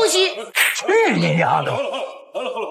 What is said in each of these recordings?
西！去你丫的！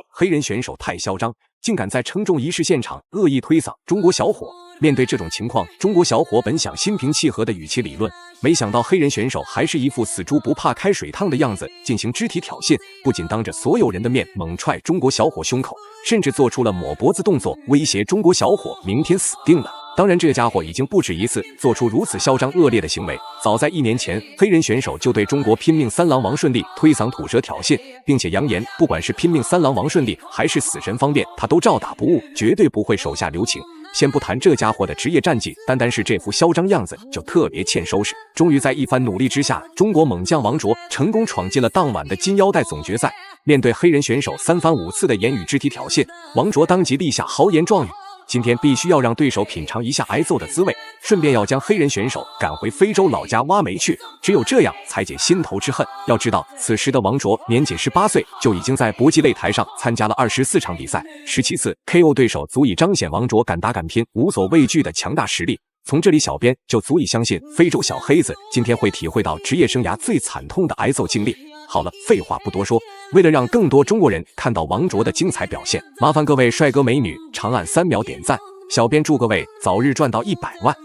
黑人选手太嚣张，竟敢在称重仪式现场恶意推搡中国小伙。面对这种情况，中国小伙本想心平气和的与其理论，没想到黑人选手还是一副死猪不怕开水烫的样子，进行肢体挑衅，不仅当着所有人的面猛踹中国小伙胸口，甚至做出了抹脖子动作，威胁中国小伙明天死定了。当然，这家伙已经不止一次做出如此嚣张恶劣的行为。早在1年前，黑人选手就对中国拼命三郎王顺利推搡吐舌挑衅，并且扬言，不管是拼命三郎王顺利还是死神方便，他都照打不误，绝对不会手下留情。先不谈这家伙的职业战绩，单是这副嚣张样子就特别欠收拾。终于在一番努力之下，中国猛将王卓成功闯进了当晚的金腰带总决赛。面对黑人选手3番5次的言语肢体挑衅，王卓当即立下豪言壮语，今天必须要让对手品尝一下挨揍的滋味，顺便要将黑人选手赶回非洲老家挖煤去，只有这样才解心头之恨。要知道，此时的王卓年仅18岁，就已经在搏击擂台上参加了24场比赛，17次 KO 对手，足以彰显王卓敢打敢拼、无所畏惧的强大实力。从这里，小编就足以相信非洲小黑子今天会体会到职业生涯最惨痛的挨揍经历。好了，废话不多说，为了让更多中国人看到王卓的精彩表现，麻烦各位帅哥美女长按3秒点赞，小编祝各位早日赚到100万。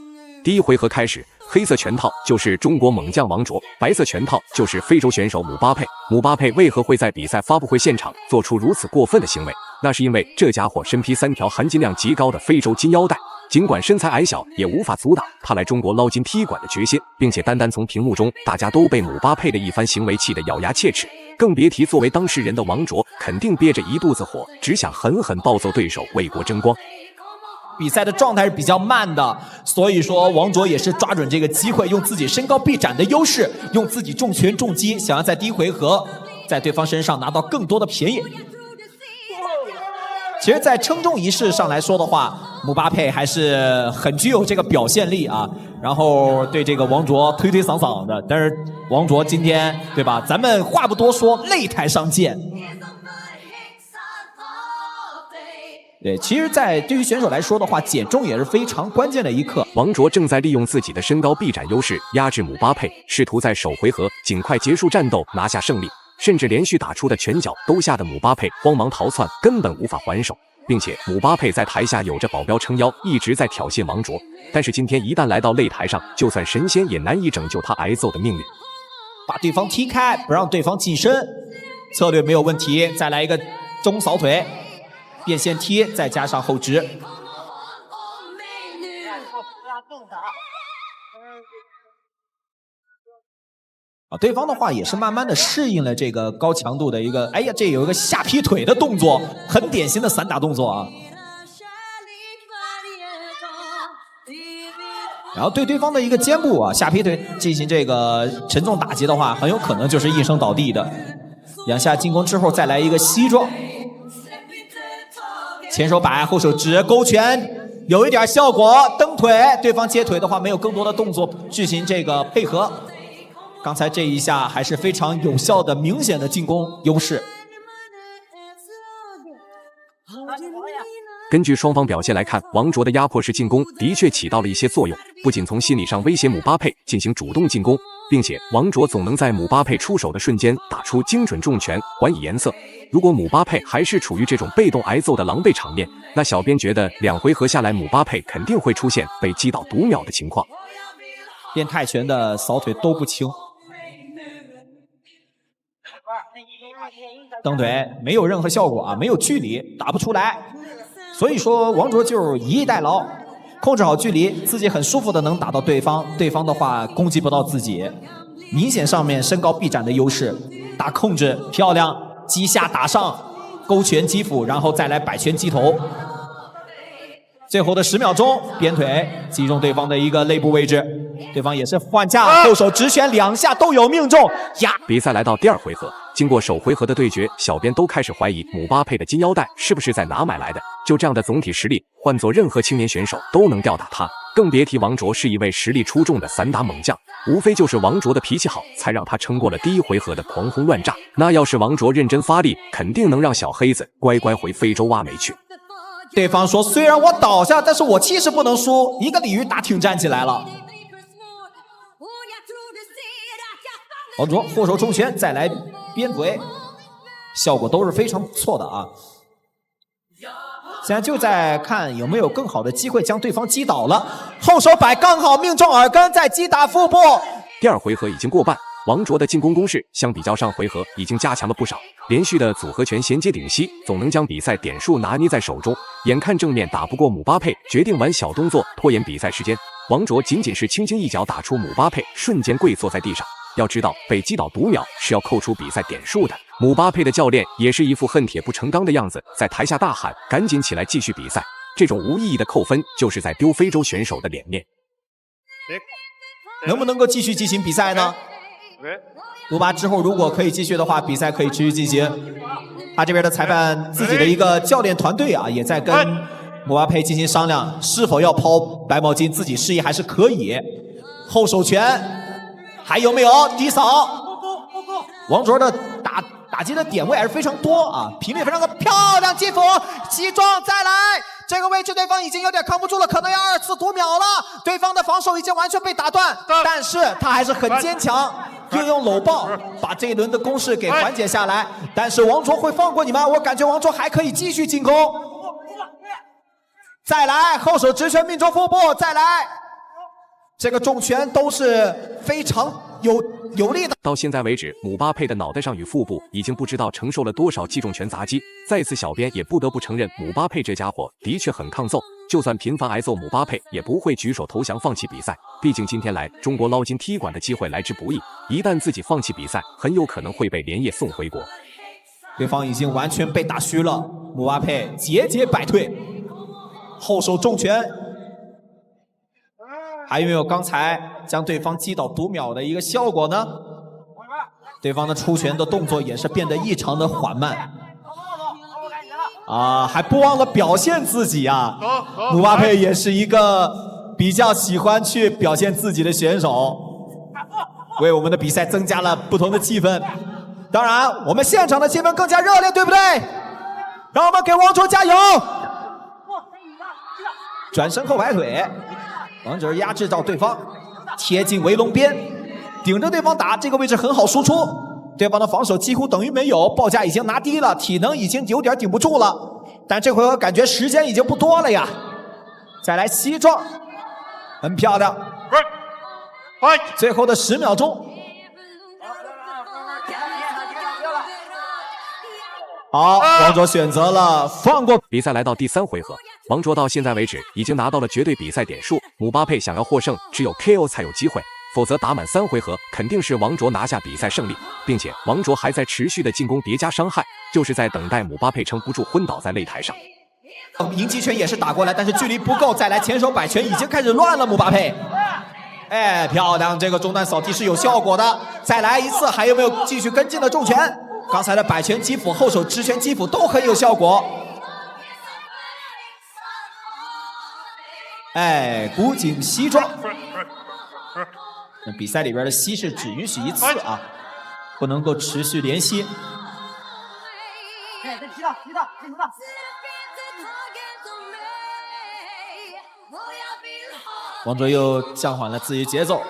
第一回合开始，黑色拳套就是中国猛将王卓，白色拳套就是非洲选手姆巴佩。姆巴佩为何会在比赛发布会现场做出如此过分的行为？那是因为这家伙身披3条含金量极高的非洲金腰带，尽管身材矮小，也无法阻挡他来中国捞金踢馆的决心，并且单从屏幕中，大家都被姆巴佩的一番行为气得咬牙切齿，更别提作为当事人的王卓，肯定憋着一肚子火，只想狠狠暴揍对手，为国争光。比赛的状态是比较慢的，所以说王卓也是抓准这个机会，用自己身高臂展的优势，用自己重拳重击，想要在第一回合在对方身上拿到更多的便宜。其实在称重仪式上来说的话，姆巴佩还是很具有这个表现力啊，然后对这个王卓推搡搡的，但是王卓今天对吧，咱们话不多说，擂台上见。对，其实在对于选手来说的话，减重也是非常关键的一课。王卓正在利用自己的身高臂展优势压制姆巴佩，试图在首回合尽快结束战斗，拿下胜利。甚至连续打出的拳脚都吓得姆巴佩慌忙逃窜，根本无法还手，并且姆巴佩在台下有着保镖撑腰，一直在挑衅王卓。但是今天一旦来到擂台上，就算神仙也难以拯救他挨揍的命运。把对方踢开，不让对方近身，策略没有问题。再来一个中扫腿，变线踢，再加上后直。对方的话也是慢慢的适应了这个高强度的一个，哎呀，这有一个下劈腿的动作，很典型的散打动作啊。然后对对方的一个肩部啊下劈腿进行这个沉重打击的话，很有可能就是应声倒地的。两下进攻之后再来一个膝撞，前手摆后手直勾拳，有一点效果，蹬腿，对方接腿的话没有更多的动作进行这个配合。刚才这一下还是非常有效的，明显的进攻优势。根据双方表现来看，王卓的压迫式进攻的确起到了一些作用，不仅从心理上威胁姆巴佩进行主动进攻，并且王卓总能在姆巴佩出手的瞬间打出精准重拳，还以颜色。如果姆巴佩还是处于这种被动挨揍的狼狈场面，那小编觉得2回合下来，姆巴佩肯定会出现被击倒读秒的情况。变态拳的扫腿都不轻。蹬腿没有任何效果啊，没有距离，打不出来。所以说王卓就是以逸待劳，控制好距离，自己很舒服的能打到对方，对方的话攻击不到自己。明显上面身高臂展的优势，打控制漂亮，击下打上，勾拳击腹，然后再来摆拳击头。最后的10秒钟，鞭腿击中对方的一个肋部位置，对方也是换架，后手直拳2下都有命中。呀！比赛来到第2回合，经过首回合的对决，小编都开始怀疑姆巴佩的金腰带是不是在哪买来的。就这样的总体实力，换做任何青年选手都能吊打他，更别提王卓是一位实力出众的散打猛将。无非就是王卓的脾气好，才让他撑过了第1回合的狂轰乱炸。那要是王卓认真发力，肯定能让小黑子乖乖回非洲挖煤去。对方说，虽然我倒下，但是我气势不能输，一个鲤鱼打挺站起来了。王卓后手重拳，再来鞭腿，效果都是非常不错的啊。现在就在看有没有更好的机会将对方击倒了。后手摆刚好命中耳根，再击打腹部。第2回合已经过半，王卓的进攻攻势相比较上回合已经加强了不少，连续的组合拳衔接顶膝，总能将比赛点数拿捏在手中。眼看正面打不过姆巴佩，决定玩小动作拖延比赛时间。王卓仅仅是轻轻一脚打出姆巴佩，瞬间跪坐在地上。要知道，被击倒读秒是要扣除比赛点数的。姆巴佩的教练也是一副恨铁不成钢的样子，在台下大喊：“赶紧起来继续比赛！”这种无意义的扣分，就是在丢非洲选手的脸面。能不能够继续进行比赛呢？姆巴之后如果可以继续的话，比赛可以持续进行。他这边的裁判自己的一个教练团队啊，也在跟姆巴佩进行商量，是否要抛白毛巾，自己示意还是可以。后手拳。还有没有低扫？王卓的打击的点位还是非常多啊，频率非常高，漂亮击斧击撞，再来这个位置，对方已经有点扛不住了，可能要2次读秒了。对方的防守已经完全被打断，但是他还是很坚强，运用搂抱把这一轮的攻势给缓解下来。但是王卓会放过你吗？我感觉王卓还可以继续进攻。再来后手直拳命中腹部，再来。这个重拳都是非常有力的。到现在为止，姆巴佩的脑袋上与腹部已经不知道承受了多少击重拳砸击。再次，小编也不得不承认，姆巴佩这家伙的确很抗揍。就算频繁挨揍，姆巴佩也不会举手投降放弃比赛。毕竟今天来中国捞金踢馆的机会来之不易，一旦自己放弃比赛，很有可能会被连夜送回国。对方已经完全被打虚了，姆巴佩节节败退，后手重拳。还有没有刚才将对方击倒读秒的一个效果呢？对方的出拳的动作也是变得异常的缓慢。啊，还不忘了表现自己啊！姆巴佩也是一个比较喜欢去表现自己的选手，为我们的比赛增加了不同的气氛。当然，我们现场的气氛更加热烈，对不对？让我们给王卓加油！转身后摆腿。王卓压制到对方，贴近围龙边，顶着对方打，这个位置很好输出。对方的防守几乎等于没有，报价已经拿低了，体能已经有点顶不住了。但这回合感觉时间已经不多了呀。再来膝撞，很漂亮。最后的10秒钟。好，王卓选择了放过。比赛来到第3回合，王卓到现在为止已经拿到了绝对比赛点数。姆巴佩想要获胜，只有 KO 才有机会，否则打满3回合肯定是王卓拿下比赛胜利，并且王卓还在持续的进攻叠加伤害，就是在等待姆巴佩撑不住昏倒在擂台上。迎击拳也是打过来，但是距离不够，再来前手摆拳已经开始乱了。姆巴佩，哎，漂亮，这个中段扫踢是有效果的。再来一次，还有没有继续跟进的重拳？刚才的摆拳击斧、后手直拳击斧都很有效果。哎，古井膝撞。那比赛里边的膝是只允许1次啊，不能够持续连吸。王卓又降缓了自己节奏。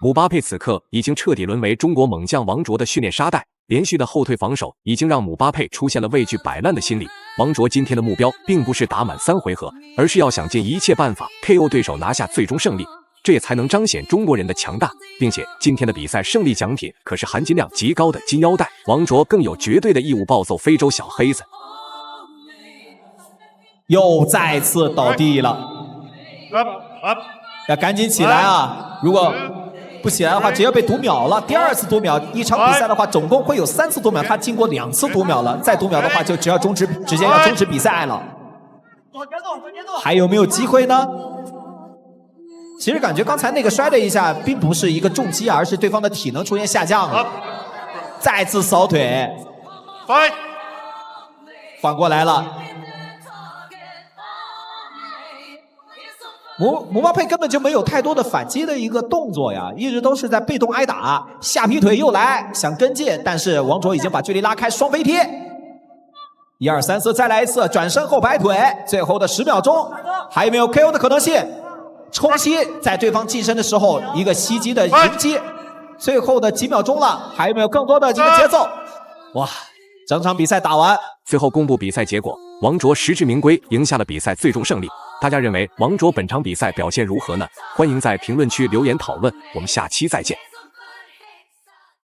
姆巴佩此刻已经彻底沦为中国猛将王卓的训练沙袋，连续的后退防守已经让姆巴佩出现了畏惧摆烂的心理。王卓今天的目标并不是打满3回合，而是要想尽一切办法 KO 对手拿下最终胜利，这也才能彰显中国人的强大。并且今天的比赛胜利奖品可是含金量极高的金腰带，王卓更有绝对的义务暴揍非洲小黑子。又再次倒地了，要赶紧起来啊！如果不起来的话，直接被读秒了。第2次读秒，一场比赛的话，总共会有3次读秒，他经过2次读秒了，再读秒的话就直接要终止比赛了。还有没有机会呢？其实感觉刚才那个摔了一下，并不是一个重击，而是对方的体能出现下降了。再次扫腿，反过来了。姆巴佩根本就没有太多的反击的一个动作呀，一直都是在被动挨打。下劈腿又来，想跟进，但是王卓已经把距离拉开，双飞踢。1、2、3、4，再来一次转身后摆腿，最后的10秒钟，还有没有 KO 的可能性？冲击，在对方近身的时候一个袭击的迎击。最后的几秒钟了，还有没有更多的这个节奏？哇，整场比赛打完，最后公布比赛结果，王卓实至名归，赢下了比赛最终胜利。大家认为王卓本场比赛表现如何呢？欢迎在评论区留言讨论，我们下期再见。